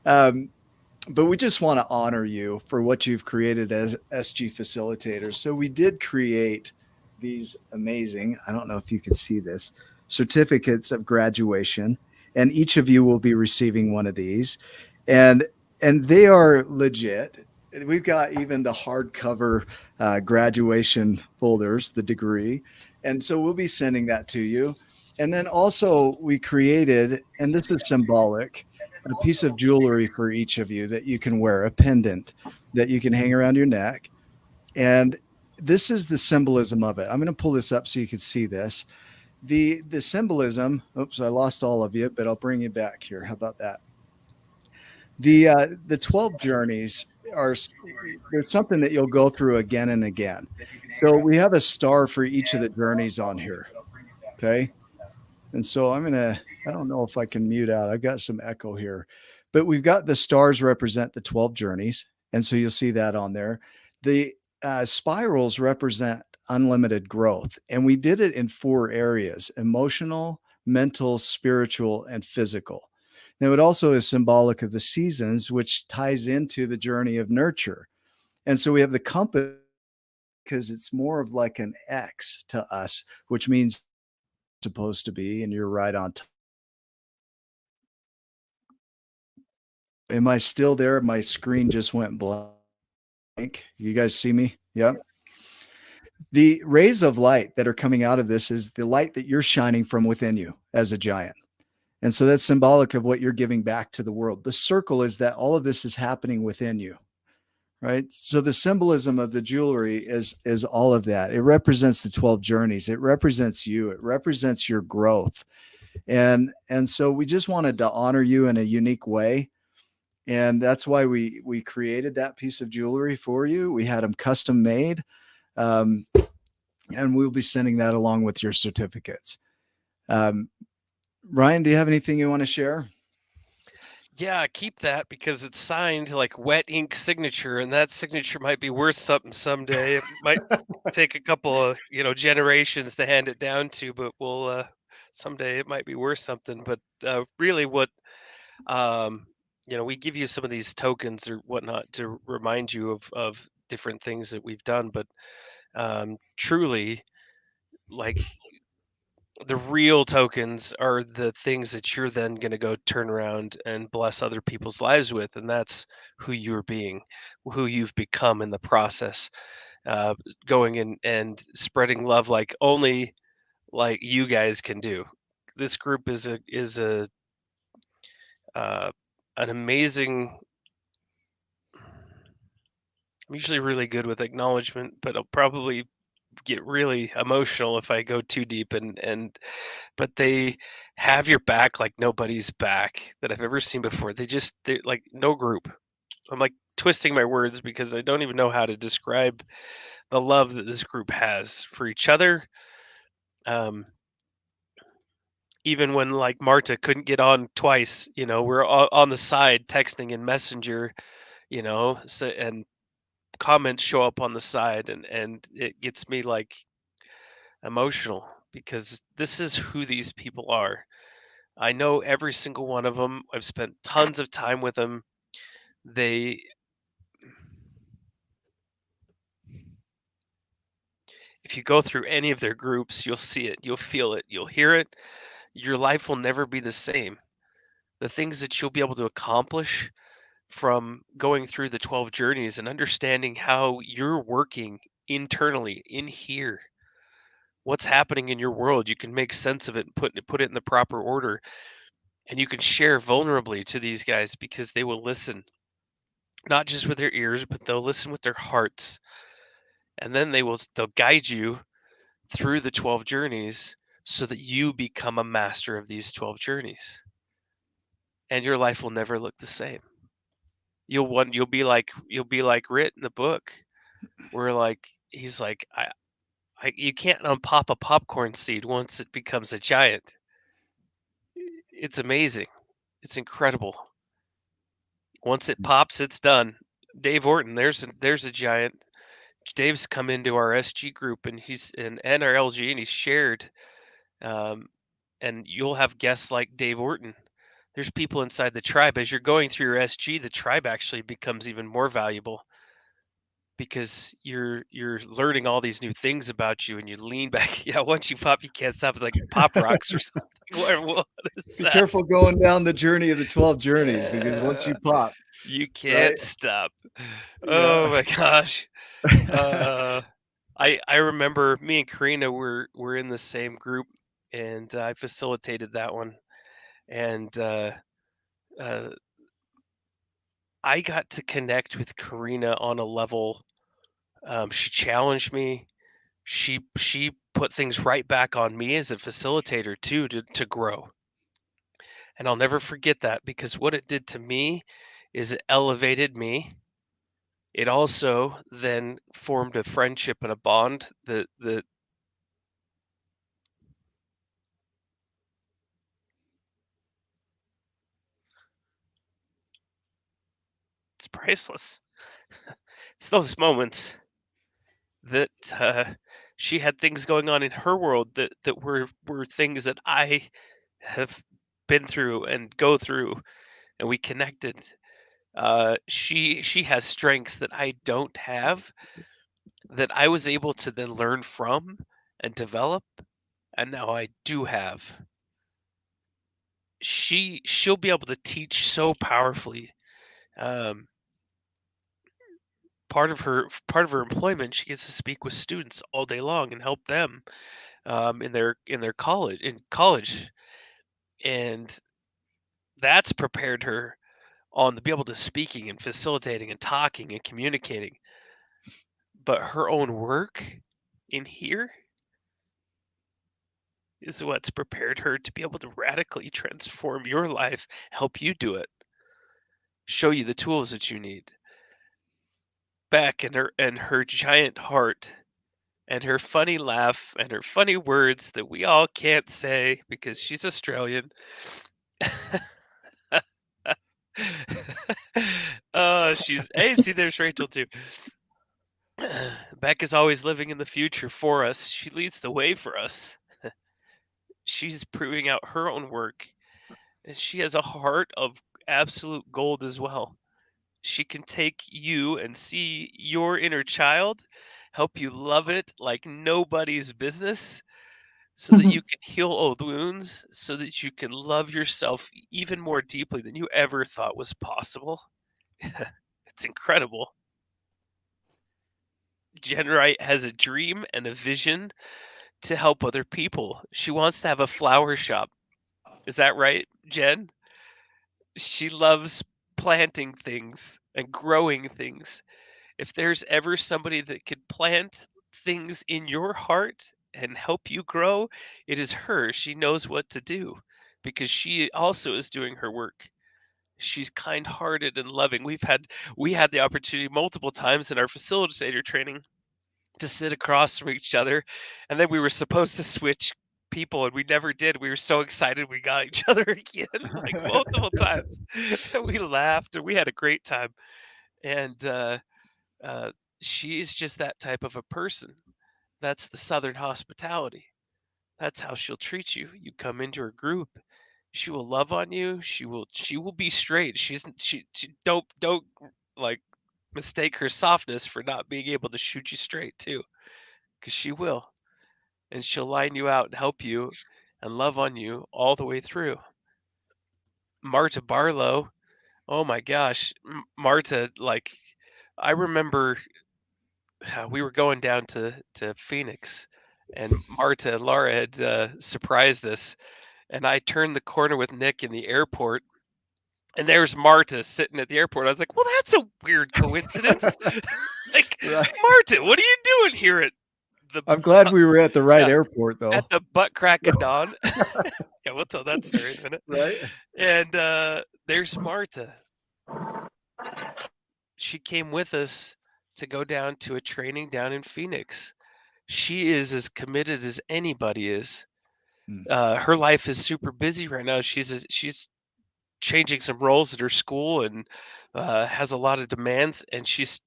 But we just want to honor you for what you've created as SG Facilitators. So we did create these amazing, I don't know if you can see this, certificates of graduation. And each of you will be receiving one of these. And they are legit. We've got even the hardcover graduation folders, the degree. And so we'll be sending that to you. And then also we created, and this is symbolic, a piece of jewelry for each of you that you can wear, a pendant that you can hang around your neck. And this is the symbolism of it. I'm going to pull this up so you can see this. The symbolism, oops, I lost all of you, but I'll bring you back here. How about that? The 12 journeys there's something that you'll go through again and again. So we have a star for each of the journeys on here. Okay. And so I don't know if I can mute out. I've got some echo here, but we've got the stars represent the 12 journeys. And so you'll see that on there. The spirals represent unlimited growth. And we did it in 4 areas: emotional, mental, spiritual, and physical. Now, it also is symbolic of the seasons, which ties into the journey of nurture. And so we have the compass because it's more of like an X to us, which means supposed to be, and you're right on time. Am I still there? My screen just went blank. You guys see me? Yep. The rays of light that are coming out of this is the light that you're shining from within you as a giant. And so that's symbolic of what you're giving back to the world. The circle is that all of this is happening within you, right? So the symbolism of the jewelry is all of that. It represents the 12 journeys. It represents you. It represents your growth. And so we just wanted to honor you in a unique way. And that's why we created that piece of jewelry for you. We had them custom made. And we'll be sending that along with your certificates. Ryan, do you have anything you want to share? Yeah, keep that because it's signed like wet ink signature, and that signature might be worth something someday. It might take a couple of generations to hand it down to, but we'll someday it might be worth something. But really, what we give you some of these tokens or whatnot to remind you of different things that we've done, but truly, like, the real tokens are the things that you're then going to go turn around and bless other people's lives with, and that's who you're being, who you've become in the process, going in and spreading love like only like you guys can do. This group is a an amazing. I'm usually really good with acknowledgement, but I'll probably get really emotional if I go too deep, but they have your back like nobody's back that I've ever seen before. They're like no group. I'm like twisting my words because I don't even know how to describe the love that this group has for each other. Even when like Marta couldn't get on twice, we're on the side texting in Messenger, so, and comments show up on the side, and it gets me like emotional because this is who these people are. I know every single one of them. I've spent tons of time with them. They If you go through any of their groups, you'll see it, you'll feel it, you'll hear it. Your life will never be the same. The things that you'll be able to accomplish from going through the 12 journeys and understanding how you're working internally in here, what's happening in your world, you can make sense of it and put it in the proper order. And you can share vulnerably to these guys because they will listen, not just with their ears, but they'll listen with their hearts. And then they'll guide you through the 12 journeys so that you become a master of these 12 journeys. And your life will never look the same. You'll be like Rit in the book, where like he's like, you can't unpop a popcorn seed once it becomes a giant. It's amazing. It's incredible. Once it pops, it's done. Dave Orton, there's a giant. Dave's come into our SG group and he's in NRLG and he's shared. And you'll have guests like Dave Orton. There's people inside the tribe. As you're going through your SG, the tribe actually becomes even more valuable because you're learning all these new things about you, and you lean back. Yeah, once you pop, you can't stop. It's like pop rocks or something. What is Be that? careful going down the journey of the 12 journeys, because once you pop, you can't right? stop. Yeah. Oh my gosh. I remember me and Karina were in the same group, and I facilitated that one, and I got to connect with Karina on a level. She challenged me. She put things right back on me as a facilitator too, to grow. And I'll never forget that, because what it did to me is it elevated me. It also then formed a friendship and a bond that it's priceless. It's those moments that she had things going on in her world that were things that I have been through and go through, and we connected. She has strengths that I don't have, that I was able to then learn from and develop, and now I do have. She'll be able to teach so powerfully. Part of her employment, she gets to speak with students all day long and help them in their college, and that's prepared her on to be able to speaking and facilitating and talking and communicating. But her own work in here is what's prepared her to be able to radically transform your life, help you do it, show you the tools that you need. Beck and her giant heart and her funny laugh and her funny words that we all can't say because she's Australian. Hey, see, there's Rachel too. Beck is always living in the future for us. She leads the way for us. She's proving out her own work, and she has a heart of absolute gold as well. She can take you and see your inner child, help you love it like nobody's business, so that you can heal old wounds, so that you can love yourself even more deeply than you ever thought was possible. It's incredible. Jen Wright has a dream and a vision to help other people. She wants to have a flower shop. Is that right, Jen? She loves planting things and growing things. If there's ever somebody that could plant things in your heart and help you grow, it is her. She knows what to do because she also is doing her work. She's kind-hearted and loving. We had the opportunity multiple times in our facilitator training to sit across from each other, and then we were supposed to switch people, and we never did. We were so excited we got each other again, like multiple times. And we laughed and we had a great time. And she is just that type of a person. That's the Southern hospitality. That's how she'll treat you. You come into her group, she will love on you. She will be straight. She don't like mistake her softness for not being able to shoot you straight too, because she will, and she'll line you out and help you and love on you all the way through. Marta Barlow, oh my gosh, Marta, like I remember we were going down to Phoenix, and Marta and Laura had surprised us, and I turned the corner with Nick in the airport, and there's Marta sitting at the airport. I was like, well, that's a weird coincidence. Like, right. Marta, what are you doing here at the... I'm glad we were at the right airport, though. At the butt crack of dawn. Yeah, we'll tell that story in a minute. Right. And there's Marta. She came with us to go down to a training down in Phoenix. She is as committed as anybody is. Her life is super busy right now. She's changing some roles at her school and has a lot of demands, and she's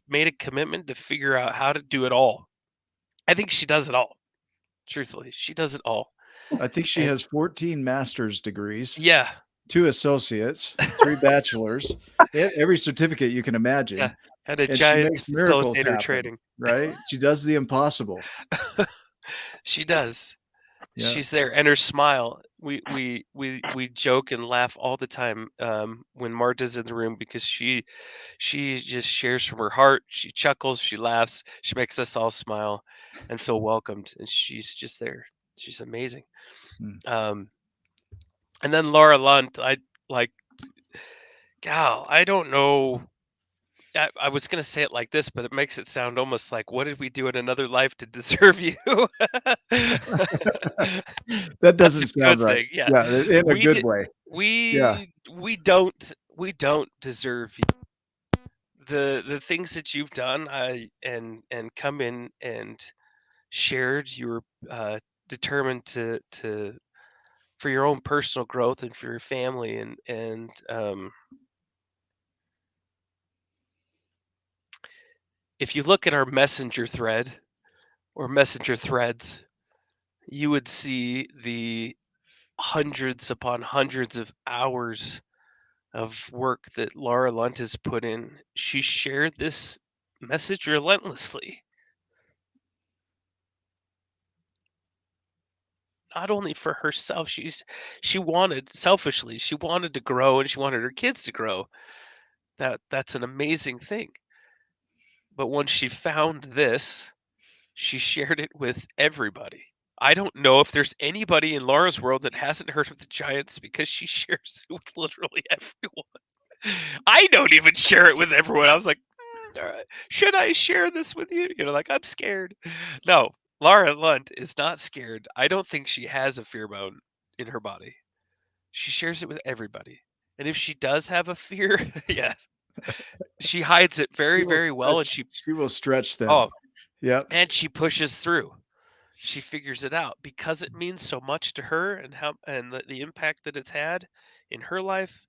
made a commitment to figure out how to do it all. I think she does it all. Truthfully, she does it all. I think she has 14 master's degrees. Yeah. 2 associates, 3 bachelors, every certificate you can imagine. Yeah. And a Giants facilitator training. Right? She does the impossible. She does. Yeah. She's there, and her smile. We joke and laugh all the time when Marta's in the room, because she just shares from her heart. She chuckles, she laughs, she makes us all smile and feel welcomed, and she's just there. She's amazing. And then Laura Lunt, I don't know. I was going to say it like this, but it makes it sound almost like, what did we do in another life to deserve you? That doesn't sound right. Thing. Yeah, in a good way. We don't deserve you. The things that you've done, and come in and shared. You were determined to for your own personal growth and for your family, and if you look at our messenger thread or messenger threads, you would see the hundreds upon hundreds of hours of work that Laura Lunt has put in. She shared this message relentlessly. Not only for herself, she wanted to grow, and she wanted her kids to grow. That's an amazing thing. But once she found this, she shared it with everybody. I don't know if there's anybody in Laura's world that hasn't heard of the Giants, because she shares it with literally everyone. I don't even share it with everyone. I was like, should I share this with you? I'm scared. No, Laura Lunt is not scared. I don't think she has a fear bone in her body. She shares it with everybody. And if she does have a fear, yes, she hides it very, very well. And she will stretch them. Oh, yeah. And she pushes through. She figures it out because it means so much to her, and the impact that it's had in her life.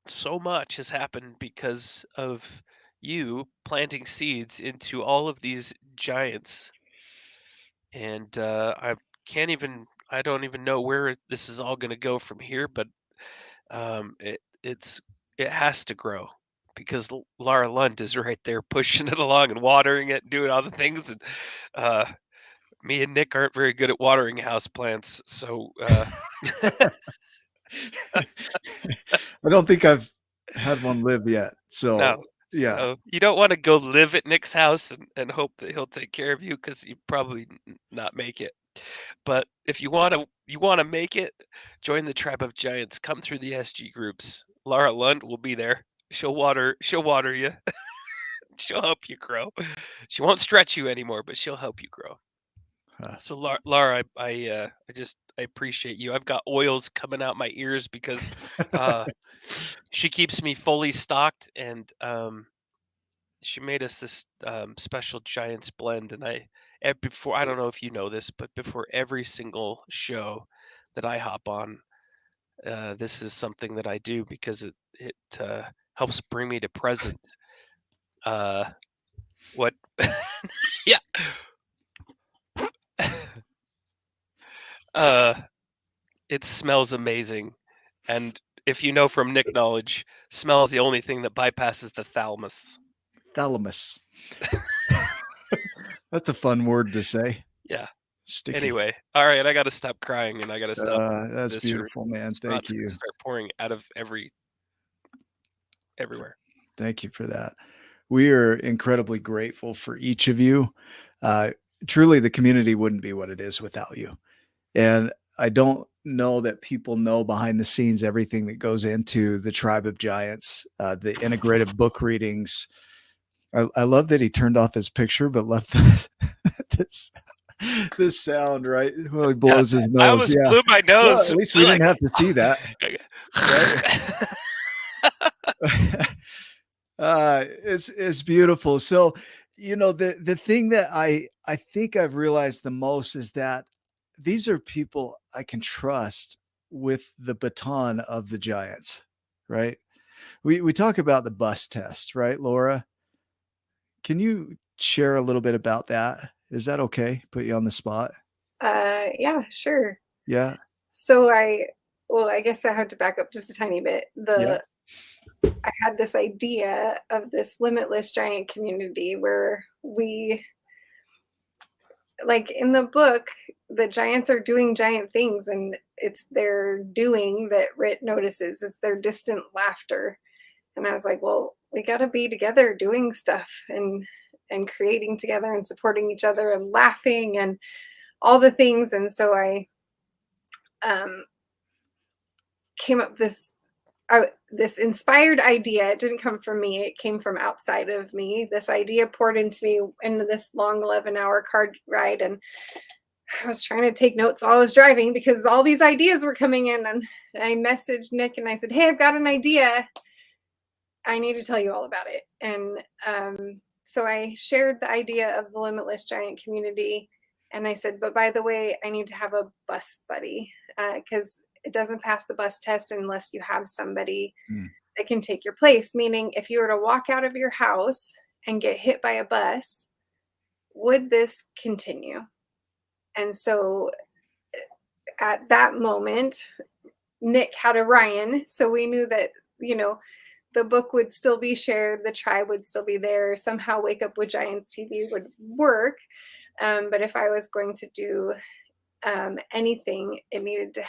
So much has happened because of you planting seeds into all of these giants. And I don't even know where this is all going to go from here, but it has to grow, because Laura Lunt is right there pushing it along and watering it, doing all the things. And me and Nick aren't very good at watering house plants, so I don't think I've had one live yet. So no. Yeah. So you don't want to go live at Nick's house and hope that he'll take care of you, because you probably not make it. But if you want to make it, join the tribe of giants. Come through the SG groups. Laura Lunt will be there. She'll water you. She'll help you grow. She won't stretch you anymore, but she'll help you grow. So Laura, I appreciate you. I've got oils coming out my ears because she keeps me fully stocked, and she made us this special Giants blend. And I don't know if you know this, but before every single show that I hop on, this is something that I do, because it helps bring me to present. What? Yeah. It smells amazing. And if you know from Nick knowledge, smell is the only thing that bypasses the thalamus. Thalamus. That's a fun word to say. Yeah. Sticky. Anyway, all right, I got to stop crying, and I got to stop. That's beautiful, man. Thank you. Start pouring out of everywhere. Thank you for that. We are incredibly grateful for each of you. truly the community wouldn't be what it is without you. And I don't know that people know behind the scenes everything that goes into the Tribe of Giants, the integrative book readings. I love that he turned off his picture, but left this sound, right? Well, he blows his nose. I almost blew my nose. Well, at least we didn't have to see that. Right? It's beautiful. So, the thing that I think I've realized the most is that these are people I can trust with the baton of the Giants, right? We talk about the bus test, right, Laura? Can you share a little bit about that? Is that okay? Put you on the spot? Yeah, sure. Yeah. So I guess I have to back up just a tiny bit. I had this idea of this limitless giant community where we, like in the book, the giants are doing giant things, and it's their doing that Rit notices. It's their distant laughter. And I was like, well, we got to be together doing stuff and creating together and supporting each other and laughing and all the things. And so I came up with this inspired idea. It didn't come from me. It came from outside of me. This idea poured into me into this long 11-hour car ride. And I was trying to take notes while I was driving because all these ideas were coming in. And I messaged Nick and I said, hey, I've got an idea. I need to tell you all about it. And so I shared the idea of the limitless giant community. And I said, but by the way, I need to have a bus buddy because it doesn't pass the bus test unless you have somebody that can take your place. Meaning, if you were to walk out of your house and get hit by a bus, would this continue? And so at that moment, Nick had a Ryan. So we knew that, the book would still be shared. The tribe would still be there. Somehow Wake Up with Giants TV would work. But if I was going to do anything, I needed to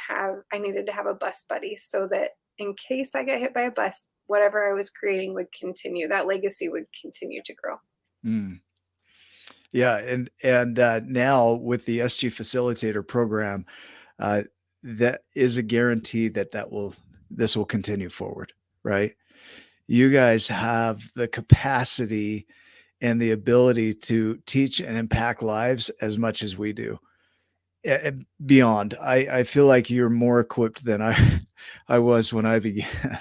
have a bus buddy so that in case I get hit by a bus, whatever I was creating would continue. That legacy would continue to grow. Yeah. And now with the SG Facilitator program, that is a guarantee that this will continue forward, right? You guys have the capacity and the ability to teach and impact lives as much as we do. And beyond, I feel like you're more equipped than I was when I began.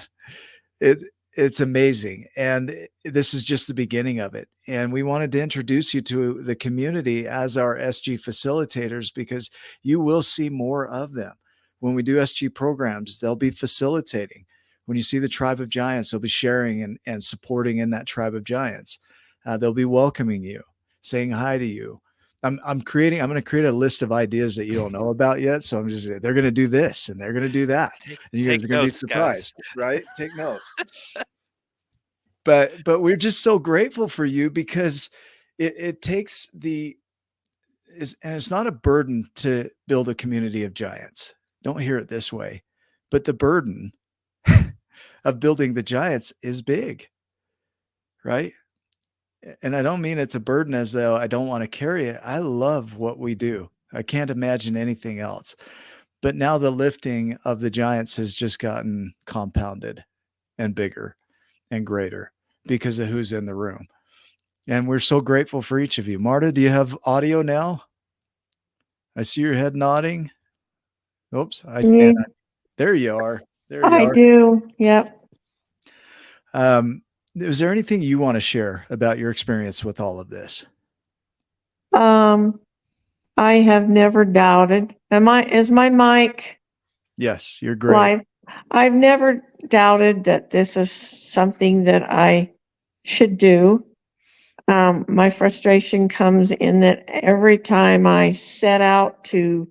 It's amazing. And this is just the beginning of it. And we wanted to introduce you to the community as our SG facilitators, because you will see more of them. When we do SG programs, they'll be facilitating. When you see the Tribe of Giants, they'll be sharing and supporting in that Tribe of Giants. They'll be welcoming you, saying hi to you. I'm going to create a list of ideas that you don't know about yet. So they're going to do this and they're going to do that. And you guys are going to be surprised, right? Take notes. But we're just so grateful for you because it takes and it's not a burden to build a community of giants. Don't hear it this way, but the burden of building the giants is big, right? And I don't mean it's a burden as though I don't want to carry it. I love what we do. I can't imagine anything else. But now the lifting of the giants has just gotten compounded and bigger and greater because of who's in the room. And we're so grateful for each of you. Marta, do you have audio now? I see your head nodding. Oops. There you are. I do. Yep. Is there anything you want to share about your experience with all of this? I have never doubted. Is my mic? Yes, you're great. Live? I've never doubted that this is something that I should do. My frustration comes in that every time I set out to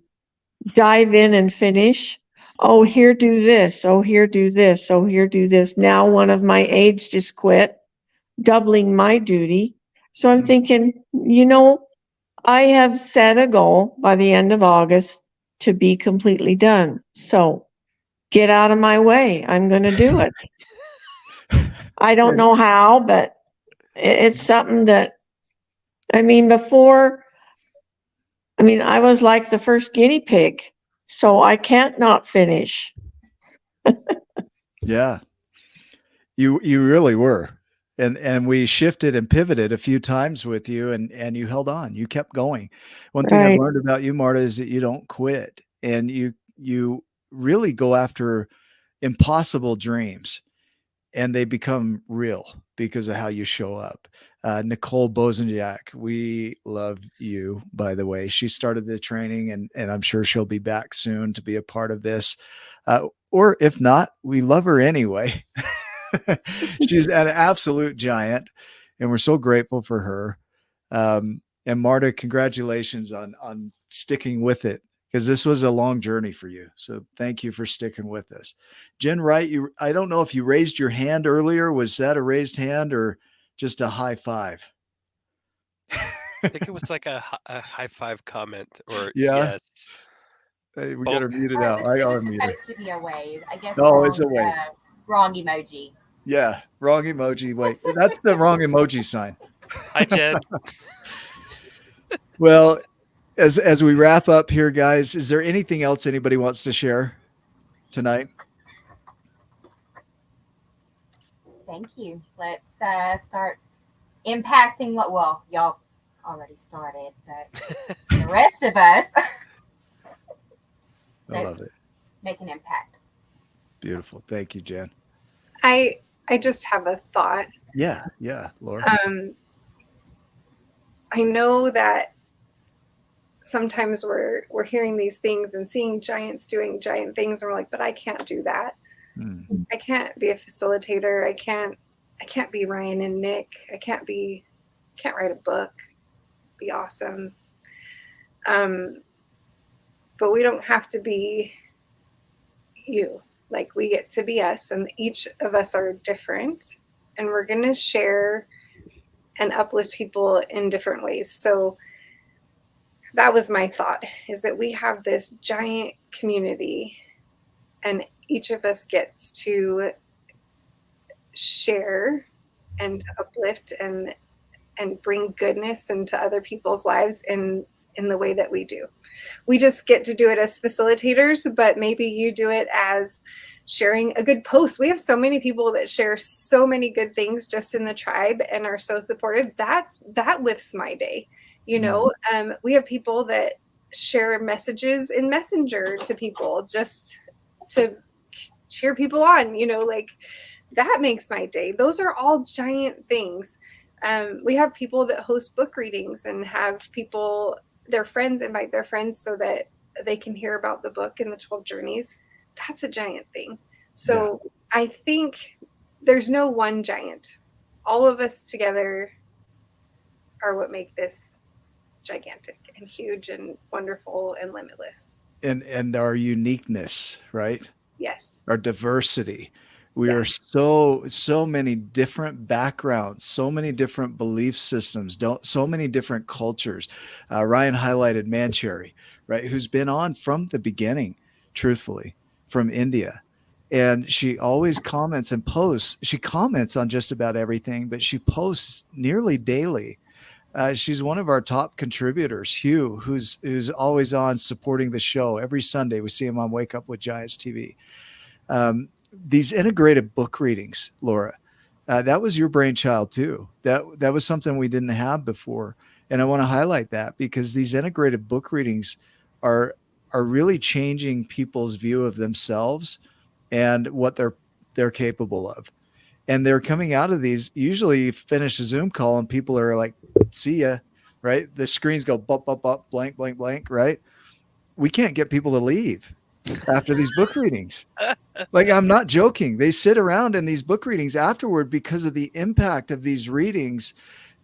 dive in and finish, oh, here, do this. Oh, here, do this. Oh, here, do this. Now one of my aides just quit, doubling my duty. So I'm thinking, I have set a goal by the end of August to be completely done. So get out of my way. I'm going to do it. I don't know how, but it's something that, before I mean, I was like the first guinea pig, so I can't not finish. Yeah, you really were. And we shifted and pivoted a few times with you, and you held on. You kept going. One thing I've learned about you, Marta, is that you don't quit, and you really go after impossible dreams, and they become real because of how you show up. Nicole Bozenjak, we love you, by the way. She started the training, and I'm sure she'll be back soon to be a part of this. Or if not, we love her anyway. She's an absolute giant, and we're so grateful for her. And Marta, congratulations on sticking with it, because this was a long journey for you. So thank you for sticking with us. Jen Wright, I don't know if you raised your hand earlier. Was that a raised hand or just a high five? I think it was like a high five comment, or Yeah. yes. Hey, we got to mute it out. It was supposed to be a wave. I guess. Oh, it's a wave. Wrong emoji. Yeah, wrong emoji. Wait, that's the wrong emoji sign. Hi, Jen. Well, as we wrap up here, guys, is there anything else anybody wants to share tonight? Thank you. Let's start impacting y'all already started, but the rest of us, I love it. Make an impact. Beautiful. Thank you, Jen. I just have a thought. Yeah, Laura. I know that sometimes we're hearing these things and seeing giants doing giant things, and we're like, but I can't do that. I can't be a facilitator. I can't be Ryan and Nick. I can't write a book. Be awesome. But we don't have to be you. Like, we get to be us, and each of us are different, and we're going to share and uplift people in different ways. So that was my thought, is that we have this giant community, and each of us gets to share and uplift and bring goodness into other people's lives in the way that we do. We just get to do it as facilitators, but maybe you do it as sharing a good post. We have so many people that share so many good things just in the tribe and are so supportive. That lifts my day. You know, we have people that share messages in Messenger to people just to cheer people on, you know, like that makes my day. Those are all giant things. We have people that host book readings and have people, their friends, invite their friends so that they can hear about the book and the 12 journeys. That's a giant thing. So I think there's no one giant. All of us together are what make this gigantic and huge and wonderful and limitless. And our uniqueness, right? Yes. Our diversity. We are so many different backgrounds, so many different belief systems, so many different cultures. Ryan highlighted Mancheri, right? Who's been on from the beginning, truthfully, from India. And she always comments and posts. She comments on just about everything, but she posts nearly daily. She's one of our top contributors, Hugh, who's always on supporting the show. Every Sunday, we see him on Wake Up with Giants TV. These integrated book readings, Laura, that was your brainchild too. That was something we didn't have before. And I want to highlight that because these integrated book readings are really changing people's view of themselves and what they're capable of. And they're coming out of these. Usually you finish a Zoom call and people are like, see ya, right? The screens go bop, bop, bop, blank, blank, blank, right? We can't get people to leave after these book readings. Like, I'm not joking. They sit around in these book readings afterward because of the impact of these readings.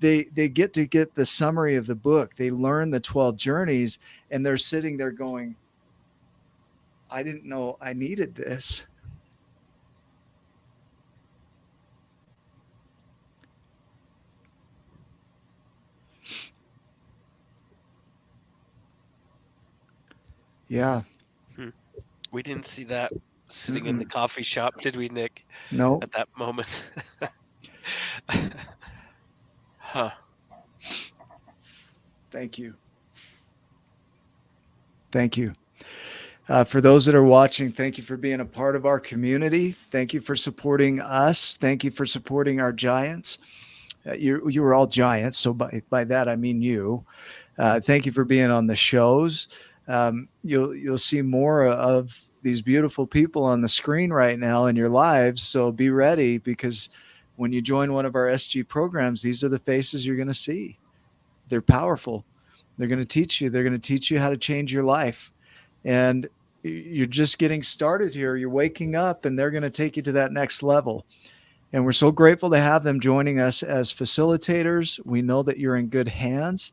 They get to get the summary of the book. They learn the 12 journeys, and they're sitting there going, I didn't know I needed this. Yeah. We didn't see that sitting in the coffee shop, did we, Nick? No. At that moment. Huh. Thank you. Thank you. For those that are watching, thank you for being a part of our community. Thank you for supporting us. Thank you for supporting our giants. You were all giants, so by that I mean you. Thank you for being on the shows. You'll see more of these beautiful people on the screen right now in your lives. So be ready, because when you join one of our SG programs, these are the faces you're going to see. They're powerful. They're going to teach you. They're going to teach you how to change your life. And you're just getting started here. You're waking up, and they're going to take you to that next level. And we're so grateful to have them joining us as facilitators. We know that you're in good hands,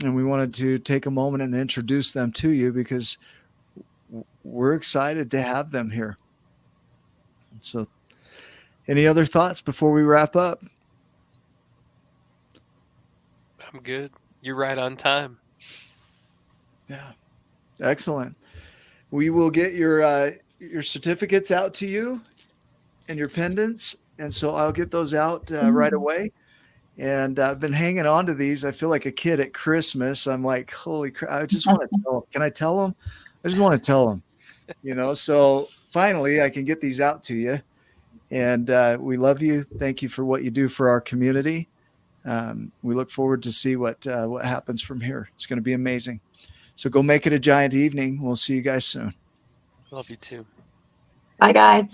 and we wanted to take a moment and introduce them to you because we're excited to have them here. So, any other thoughts before we wrap up? I'm good. You're right on time. Yeah. Excellent. We will get your certificates out to you and your pendants. And so I'll get those out right away. And I've been hanging on to these. I feel like a kid at Christmas. I'm like, holy crap. I just want to tell them. Can I tell them? I just want to tell them, so finally I can get these out to you. And we love you. Thank you for what you do for our community. We look forward to see what happens from here. It's going to be amazing. So go make it a giant evening. We'll see you guys soon. Love you too. Bye, guys.